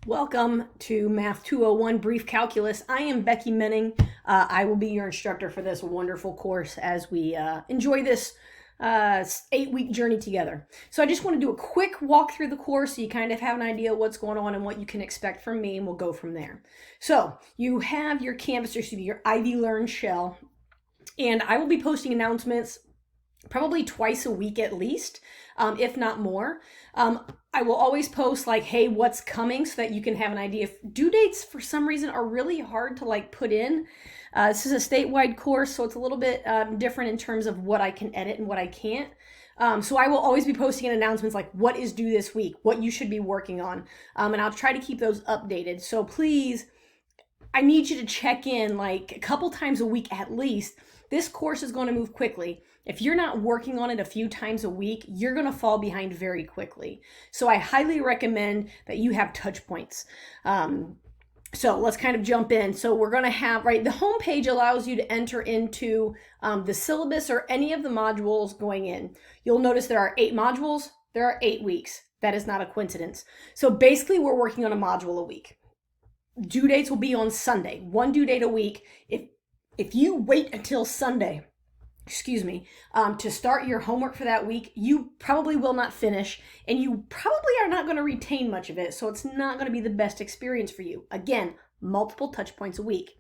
Welcome to Math 201 Brief Calculus. I am Becky Menning. I will be your instructor for this wonderful course as we enjoy this 8-week journey together. So I just want to do a quick walk through the course so you kind of have an idea of what's going on and what you can expect from me, and we'll go from there. So you have your Canvas, or excuse me, your Ivy Learn shell, and I will be posting announcements probably twice a week at least, if not more. I will always post like, hey, what's coming, so that you can have an idea. If due dates for some reason are really hard to put in. This is a statewide course, so it's a little bit different in terms of what I can edit and what I can't. So I will always be posting announcements like what is due this week, what you should be working on, and I'll try to keep those updated. So please, I need you to check in like a couple times a week at least. This course is going to move quickly. If you're not working on it a few times a week, you're going to fall behind very quickly. So I highly recommend that you have touch points. So let's kind of jump in. So we're going to have, the home page allows you to enter into the syllabus or any of the modules going in. You'll notice there are 8 modules. There are 8 weeks. That is not a coincidence. So basically we're working on a module a week. Due dates will be on Sunday, 1 due date a week. If you wait until Sunday, to start your homework for that week, you probably will not finish, and you probably are not going to retain much of it, so it's not going to be the best experience for you. Again, multiple touch points a week.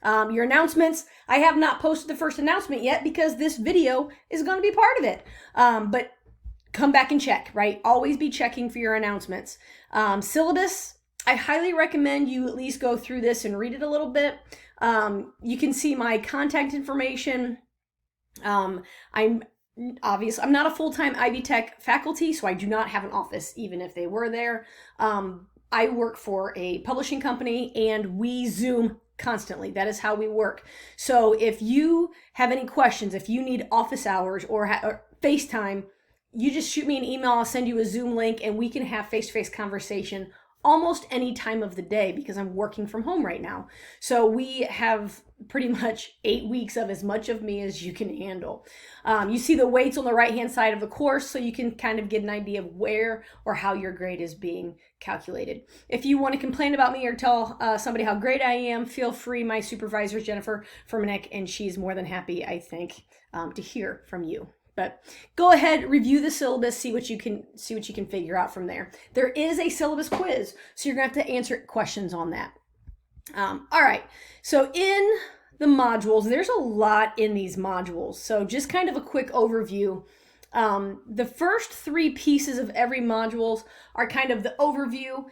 Your announcements, I have not posted the first announcement yet because this video is going to be part of it, but come back and check, right? Always be checking for your announcements. Syllabus, I highly recommend you at least go through this and read it a little bit. You can see my contact information. I'm not a full-time Ivy Tech faculty, so I do not have an office, even if they were there. I work for a publishing company, and we Zoom constantly. That is how we work. So if you have any questions, if you need office hours or FaceTime, you just shoot me an email. I'll send you a Zoom link, and we can have face-to-face conversation almost any time of the day because I'm working from home right now. So we have pretty much 8 weeks of as much of me as you can handle. You see the weights on the right-hand side of the course, so you can kind of get an idea of where or how your grade is being calculated. If you want to complain about me or tell somebody how great I am, feel free. My supervisor is Jennifer Furmanek, and she's more than happy, I think, to hear from you. But go ahead, review the syllabus, see what you can figure out from there. There is a syllabus quiz, so you're going to have to answer questions on that. All right, so in the modules, there's a lot in these modules. So just kind of a quick overview. The first 3 pieces of every module are kind of the overview,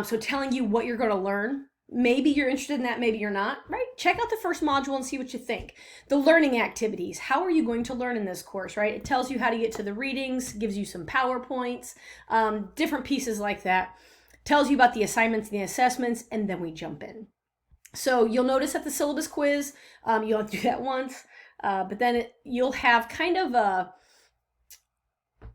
so telling you what you're going to learn. Maybe you're interested in that, maybe you're not, right? Check out the first module and see what you think. The learning activities, how are you going to learn in this course, right? It tells you how to get to the readings, gives you some PowerPoints, different pieces like that. Tells you about the assignments and the assessments, and then we jump in. So you'll notice at the syllabus quiz, you'll have to do that once, but then you'll have kind of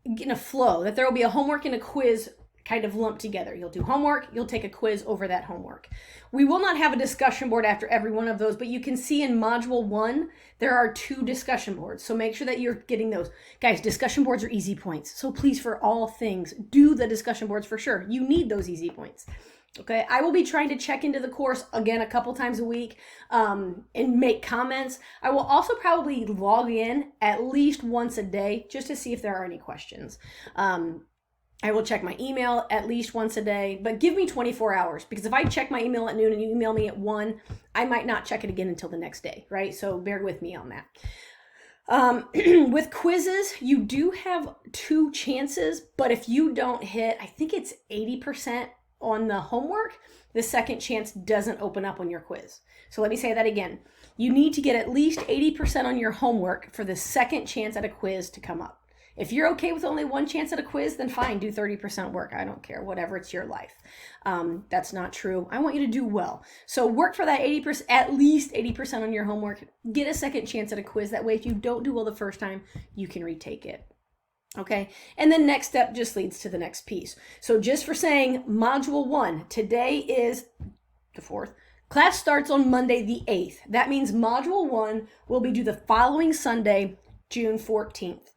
in a flow, that there will be a homework and a quiz kind of lumped together. You'll do homework, you'll take a quiz over that homework. We will not have a discussion board after every one of those, but you can see in module 1, there are 2 discussion boards. So make sure that you're getting those. Guys, discussion boards are easy points. So please, for all things, do the discussion boards for sure. You need those easy points. Okay, I will be trying to check into the course again a couple times a week and make comments. I will also probably log in at least once a day just to see if there are any questions. I will check my email at least once a day, but give me 24 hours, because if I check my email at noon and you email me at 1, I might not check it again until the next day, right? So bear with me on that. With quizzes, you do have 2 chances, but if you don't hit, I think it's 80% on the homework, the second chance doesn't open up on your quiz. So let me say that again. You need to get at least 80% on your homework for the second chance at a quiz to come up. If you're okay with only 1 chance at a quiz, then fine, do 30% work. I don't care, whatever, it's your life. That's not true. I want you to do well. So work for that 80%, at least 80% on your homework. Get a second chance at a quiz. That way, if you don't do well the first time, you can retake it. Okay, and then next step just leads to the next piece. So just for saying, module 1, today is the 4th. Class starts on Monday the 8th. That means module 1 will be due the following Sunday, June 14th.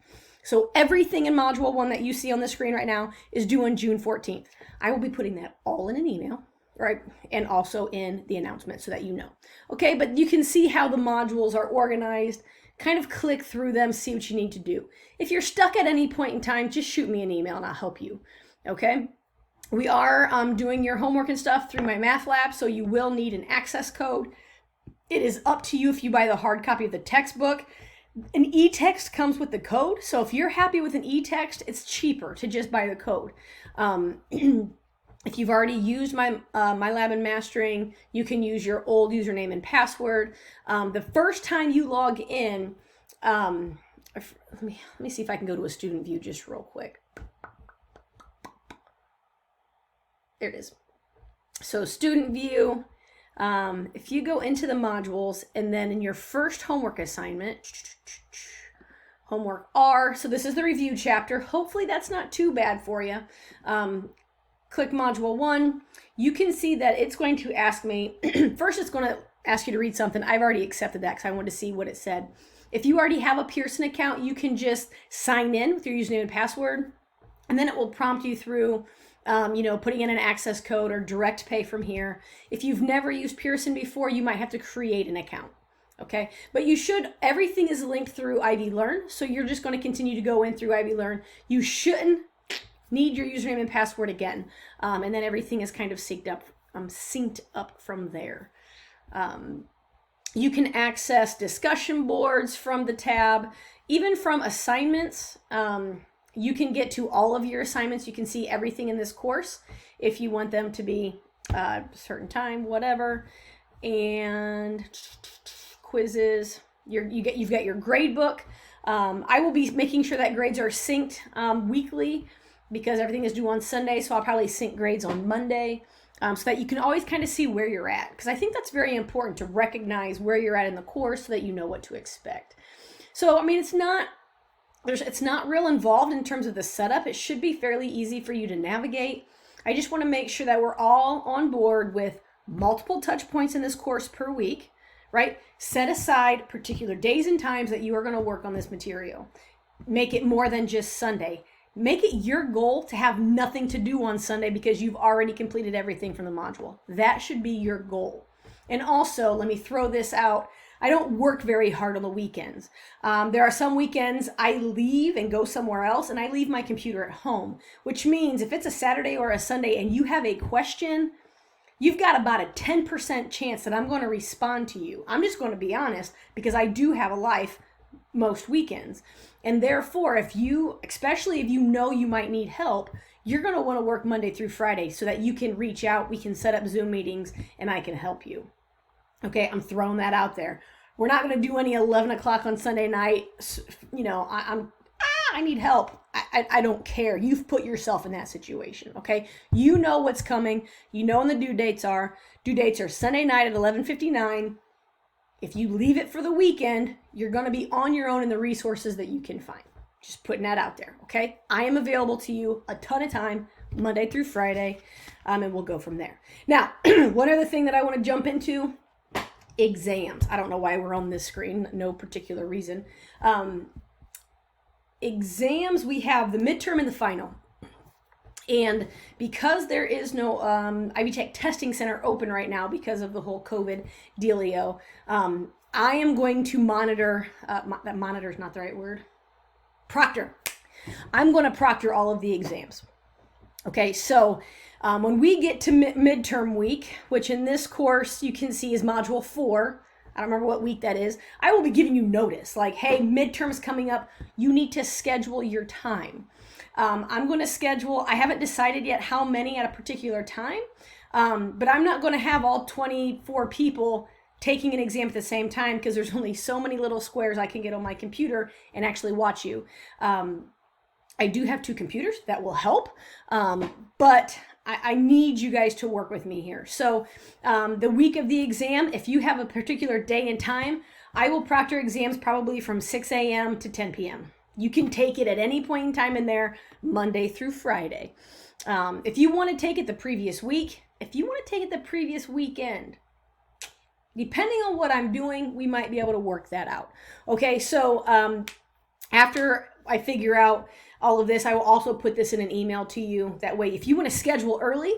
So everything in module 1 that you see on the screen right now is due on June 14th. I will be putting that all in an email. right? And also in the announcement so that you know. Okay, but you can see how the modules are organized. Kind of click through them, see what you need to do. If you're stuck at any point in time, just shoot me an email and I'll help you. Okay? We are doing your homework and stuff through my math lab, so you will need an access code. It is up to you if you buy the hard copy of the textbook. An e-text comes with the code, so if you're happy with an e-text, it's cheaper to just buy the code. If you've already used my lab and mastering, you can use your old username and password. The first time you log in, let me see if I can go to a student view just real quick. There it is. So student view, if you go into the modules and then in your first homework assignment, homework R, so this is the review chapter. Hopefully that's not too bad for you. Click module 1. You can see that it's going to ask me, first it's going to ask you to read something. I've already accepted that because I wanted to see what it said. If you already have a Pearson account, you can just sign in with your username and password, and then it will prompt you through putting in an access code or direct pay from here. If you've never used Pearson before, you might have to create an account. Okay, but everything is linked through Ivy Learn, so you're just going to continue to go in through Ivy Learn. You shouldn't need your username and password again, and then everything is kind of synced up from there. You can access discussion boards from the tab, even from assignments. You can get to all of your assignments. You can see everything in this course if you want them to be a certain time, whatever. And quizzes. You've got your grade book. I will be making sure that grades are synced weekly because everything is due on Sunday. So I'll probably sync grades on Monday so that you can always kind of see where you're at. Because I think that's very important to recognize where you're at in the course so that you know what to expect. So, I mean, it's not real involved in terms of the setup. It should be fairly easy for you to navigate. I just want to make sure that we're all on board with multiple touch points in this course per week, right? Set aside particular days and times that you are going to work on this material. Make it more than just Sunday. Make it your goal to have nothing to do on Sunday because you've already completed everything from the module. That should be your goal. And also, let me throw this out. I don't work very hard on the weekends. There are some weekends I leave and go somewhere else, and I leave my computer at home, which means if it's a Saturday or a Sunday and you have a question, you've got about a 10% chance that I'm going to respond to you. I'm just going to be honest because I do have a life most weekends. And therefore, especially if you know you might need help, you're going to want to work Monday through Friday so that you can reach out, we can set up Zoom meetings, and I can help you. Okay, I'm throwing that out there. We're not going to do any 11 o'clock on Sunday night. I need help. I don't care. You've put yourself in that situation, okay? You know what's coming. You know when the due dates are. Due dates are Sunday night at 11:59. If you leave it for the weekend, you're going to be on your own in the resources that you can find. Just putting that out there, okay? I am available to you a ton of time, Monday through Friday, and we'll go from there. Now, one other thing that I want to jump into, exams. I don't know why we're on this screen, no particular reason. Exams, we have the midterm and the final. And because there is no Ivy Tech Testing Center open right now because of the whole COVID dealio, I am going to monitor, that monitor is not the right word, proctor. I'm going to proctor all of the exams. Okay, so when we get to midterm week, which in this course you can see is module 4, I don't remember what week that is, I will be giving you notice like, hey, midterm's coming up, you need to schedule your time. I'm going to schedule, I haven't decided yet how many at a particular time, but I'm not going to have all 24 people taking an exam at the same time because there's only so many little squares I can get on my computer and actually watch you. I do have 2 computers that will help, but I need you guys to work with me here. So the week of the exam, if you have a particular day and time, I will proctor exams probably from 6 a.m. to 10 p.m. You can take it at any point in time in there, Monday through Friday. If you want to take it the previous week, if you want to take it the previous weekend, depending on what I'm doing, we might be able to work that out. Okay, so after I figure out all of this, I will also put this in an email to you. That way, if you want to schedule early,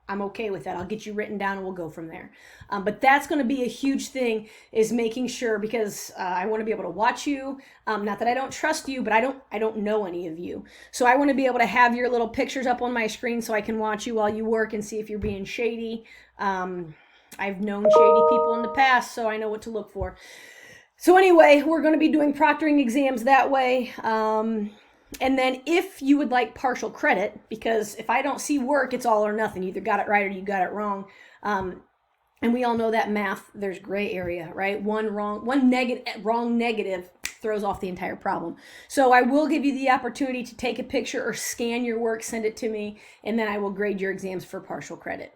I'm okay with that. I'll get you written down and we'll go from there. But that's going to be a huge thing, is making sure, because I want to be able to watch you. Not that I don't trust you, but I don't know any of you. So I want to be able to have your little pictures up on my screen so I can watch you while you work and see if you're being shady. I've known shady people in the past, so I know what to look for. So anyway, we're going to be doing proctoring exams that way. And then if you would like partial credit, because if I don't see work, it's all or nothing. You either got it right or you got it wrong. And we all know that math, there's gray area, right? One wrong negative throws off the entire problem. So I will give you the opportunity to take a picture or scan your work, send it to me, and then I will grade your exams for partial credit.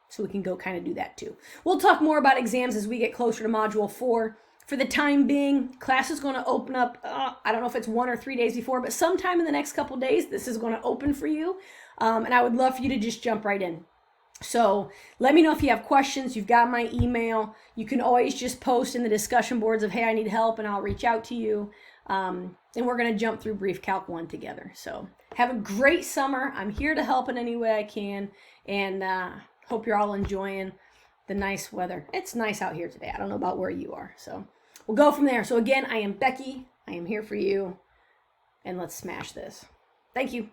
So we can go kind of do that too. We'll talk more about exams as we get closer to Module 4. For the time being, class is going to open up, I don't know if it's 1 or 3 days before, but sometime in the next couple days, this is going to open for you. And I would love for you to just jump right in. So let me know if you have questions. You've got my email. You can always just post in the discussion boards of, hey, I need help, and I'll reach out to you. And we're going to jump through Brief Calc 1 together. So have a great summer. I'm here to help in any way I can. And hope you're all enjoying the nice weather. It's nice out here today. I don't know about where you are. So we'll go from there. So again, I am Becky. I am here for you. And let's smash this. Thank you.